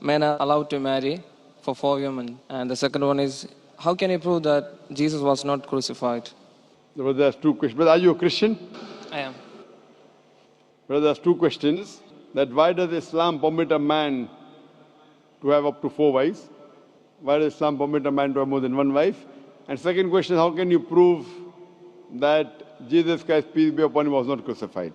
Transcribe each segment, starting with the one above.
men are allowed to marry for 4 women? And the second one is, how can you prove that Jesus was not crucified? Brother, there's two questions. But are you a Christian? I am. Brother, there's two questions. That why does Islam permit a man to have up to 4 wives? Why does Islam permit a man to have more than one wife? And second question, how can you prove that Jesus Christ, peace be upon him, was not crucified?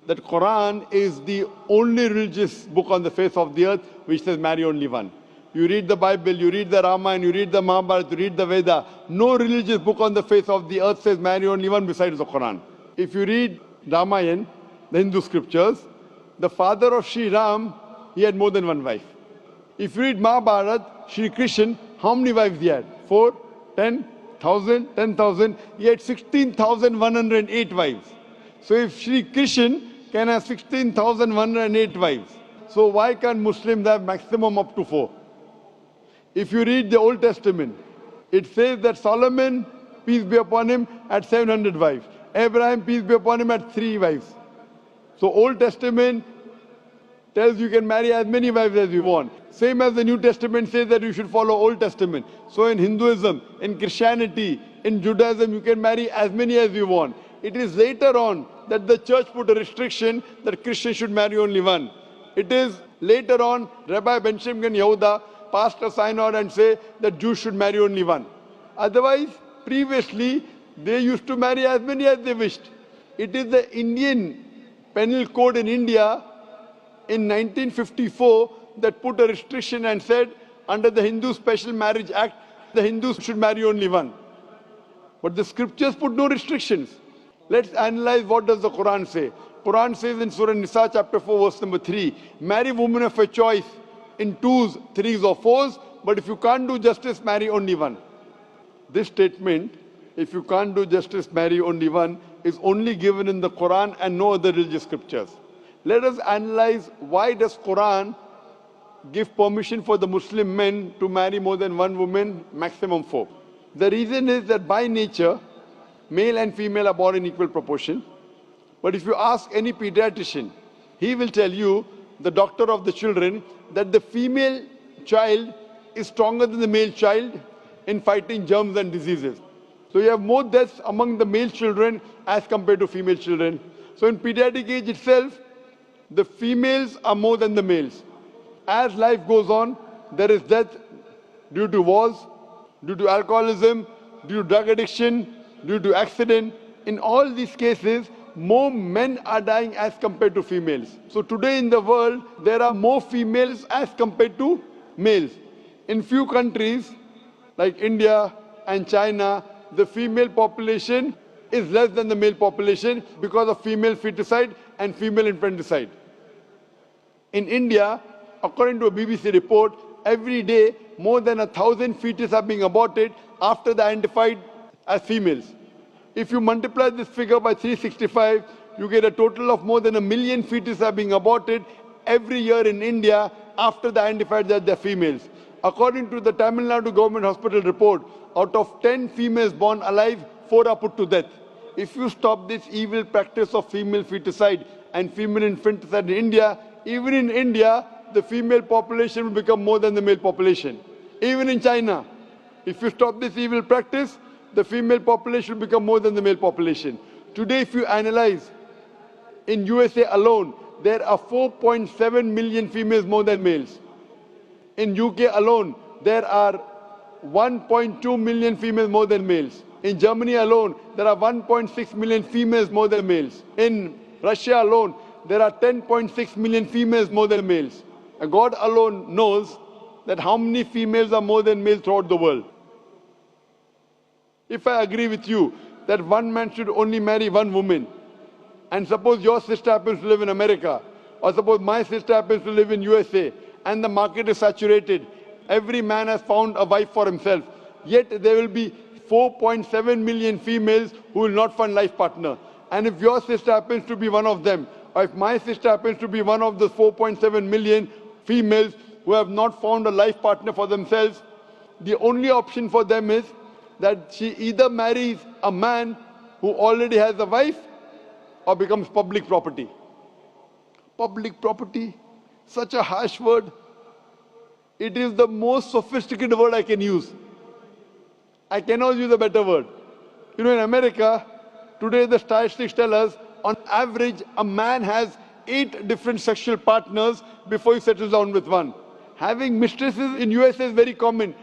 That Quran is the only religious book on the face of the earth which says marry only one. You read the Bible, you read the Ramayana, you read the Mahabharata, you read the Veda. No religious book on the face of the earth says marry only one besides the Quran. If you read Ramayana, the Hindu scriptures, the father of Sri Ram, he had more than one wife. If you read Mahabharata, Sri Krishna, how many wives he had? 4, 10, 1,000, 10,000. He had 16,108 wives. So if Sri Krishna can have 16,108 wives, so why can't Muslims have maximum up to 4? If you read the Old Testament, it says that Solomon, peace be upon him, had 700 wives. Abraham, peace be upon him, had 3 wives. So Old Testament tells you can marry as many wives as you want. Same as the New Testament says that you should follow Old Testament. So in Hinduism, in Christianity, in Judaism, you can marry as many as you want. It is later on that the church put a restriction that Christians should marry only one. It is later on Rabbi Benjamin Yehuda passed a synod and say that Jews should marry only one. Otherwise, previously, they used to marry as many as they wished. It is the Indian penal code in India in 1954 that put a restriction and said under the Hindu Special Marriage Act, the Hindus should marry only one. But the scriptures put no restrictions. Let's analyze what does the Quran say. Quran says in Surah Nisa chapter 4 verse number 3, marry women of your choice in 2s, 3s or 4s, but if you can't do justice, marry only one. This statement, if you can't do justice, marry only one, is only given in the Quran and no other religious scriptures. Let us analyze why does Quran give permission for the Muslim men to marry more than one woman, maximum 4. The reason is that by nature, male and female are born in equal proportion. But if you ask any pediatrician, he will tell you, the doctor of the children, that the female child is stronger than the male child in fighting germs and diseases. So you have more deaths among the male children as compared to female children. So in pediatric age itself, the females are more than the males. As life goes on, there is death due to wars, due to alcoholism, due to drug addiction, due to accident. In all these cases, more men are dying as compared to females. So today in the world, there are more females as compared to males. In few countries, like India and China, the female population is less than the male population because of female feticide and female infanticide. In India, according to a BBC report, every day more than 1,000 fetuses are being aborted after they are identified as females. If you multiply this figure by 365, you get a total of more than 1 million fetuses are being aborted every year in India after they are identified that they are females. According to the Tamil Nadu government hospital report, out of 10 females born alive, 4 are put to death. If you stop this evil practice of female feticide and female infanticide in India, even in India, the female population will become more than the male population. Even in China, if you stop this evil practice, the female population will become more than the male population. Today, if you analyze, in USA alone, there are 4.7 million females more than males. In UK alone, there are 1.2 million females more than males. In Germany alone, there are 1.6 million females more than males. In Russia alone, there are 10.6 million females more than males. And God alone knows that how many females are more than males throughout the world. If I agree with you that one man should only marry one woman, and suppose your sister happens to live in America, or suppose my sister happens to live in USA, and the market is saturated, every man has found a wife for himself, yet there will be 4.7 million females who will not find life partner. And if your sister happens to be one of them, or if my sister happens to be one of the 4.7 million females who have not found a life partner for themselves, the only option for them is that she either marries a man who already has a wife or becomes public property. Public property, such a harsh word. It is the most sophisticated word I can use. I cannot use a better word. You know, in America, today the statistics tell us, on average, a man has 8 different sexual partners before he settles down with one. Having mistresses in USA is very common.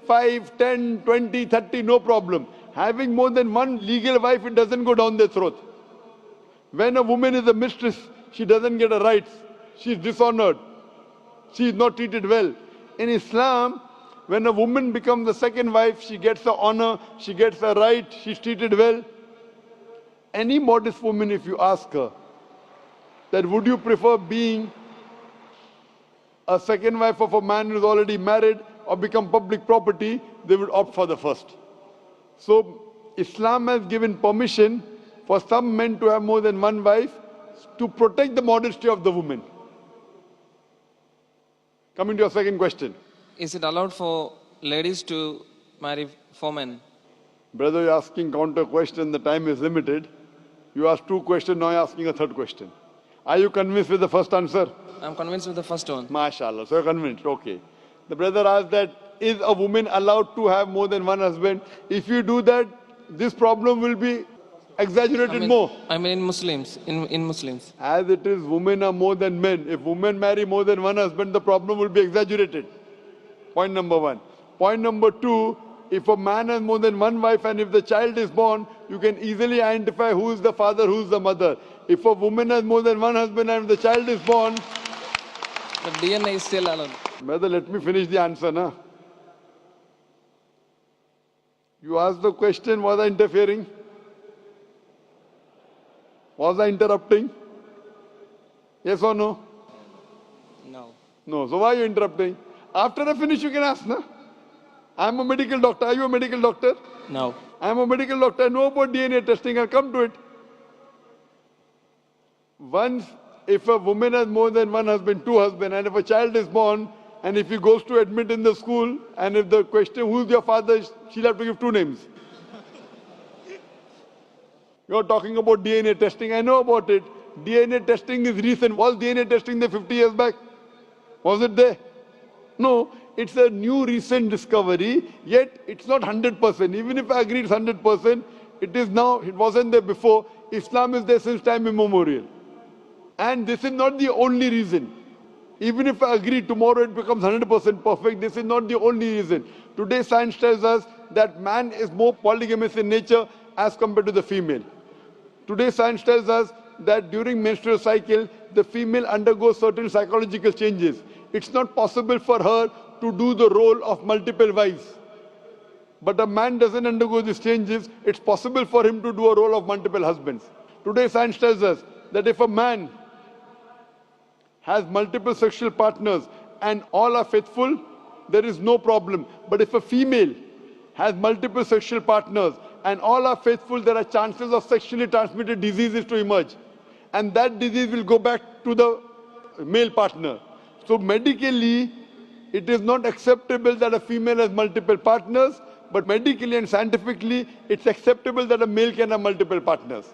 5, 10, 20, 30, no problem. Having more than one legal wife, it doesn't go down their throat. When a woman is a mistress, she doesn't get her rights. She is dishonored. She is not treated well. In Islam, when a woman becomes the second wife, she gets her honor, she gets her right, she's treated well. Any modest woman, if you ask her, that would you prefer being a second wife of a man who is already married or become public property, they would opt for the first. So Islam has given permission for some men to have more than one wife to protect the modesty of the woman. Coming to your second question. Is it allowed for ladies to marry 4 men? Brother, you're asking counter question, the time is limited. You asked 2 questions, now you're asking a 3rd question. Are you convinced with the first answer? I'm convinced with the first one. MashaAllah, so you're convinced, okay. The brother asked that, is a woman allowed to have more than one husband? If you do that, this problem will be exaggerated more. I mean in Muslims, in Muslims. As it is, women are more than men. If women marry more than one husband, the problem will be exaggerated. Point number 1. Point number 2, if a man has more than one wife and if the child is born, you can easily identify who is the father, who is the mother. If a woman has more than one husband and if the child is born... The DNA is still allowed. Brother, let me finish the answer, na? You asked the question, was I interfering? Was I interrupting? Yes or no? No. No. So why are you interrupting? After I finish, you can ask, na? I'm a medical doctor. Are you a medical doctor? No. I'm a medical doctor. I know about DNA testing. I'll come to it. Once, if a woman has more than one husband, 2 husbands, and if a child is born, and if he goes to admit in the school, and if the question, who's your father, she'll have to give 2 names. You're talking about DNA testing. I know about it. DNA testing is recent. Was DNA testing there 50 years back? Was it there? No. It's a new recent discovery, yet it's not 100%. Even if I agree it's 100%, it is now, it wasn't there before. Islam is there since time immemorial. And this is not the only reason. Even if I agree tomorrow it becomes 100% perfect, this is not the only reason. Today science tells us that man is more polygamous in nature as compared to the female. Today science tells us that during menstrual cycle, the female undergoes certain psychological changes. It's not possible for her to do the role of multiple wives. But a man doesn't undergo these changes, it's possible for him to do a role of multiple husbands. Today science tells us that if a man has multiple sexual partners and all are faithful, there is no problem. But if a female has multiple sexual partners and all are faithful, there are chances of sexually transmitted diseases to emerge. And that disease will go back to the male partner. So medically, it is not acceptable that a female has multiple partners, but medically and scientifically, it's acceptable that a male can have multiple partners.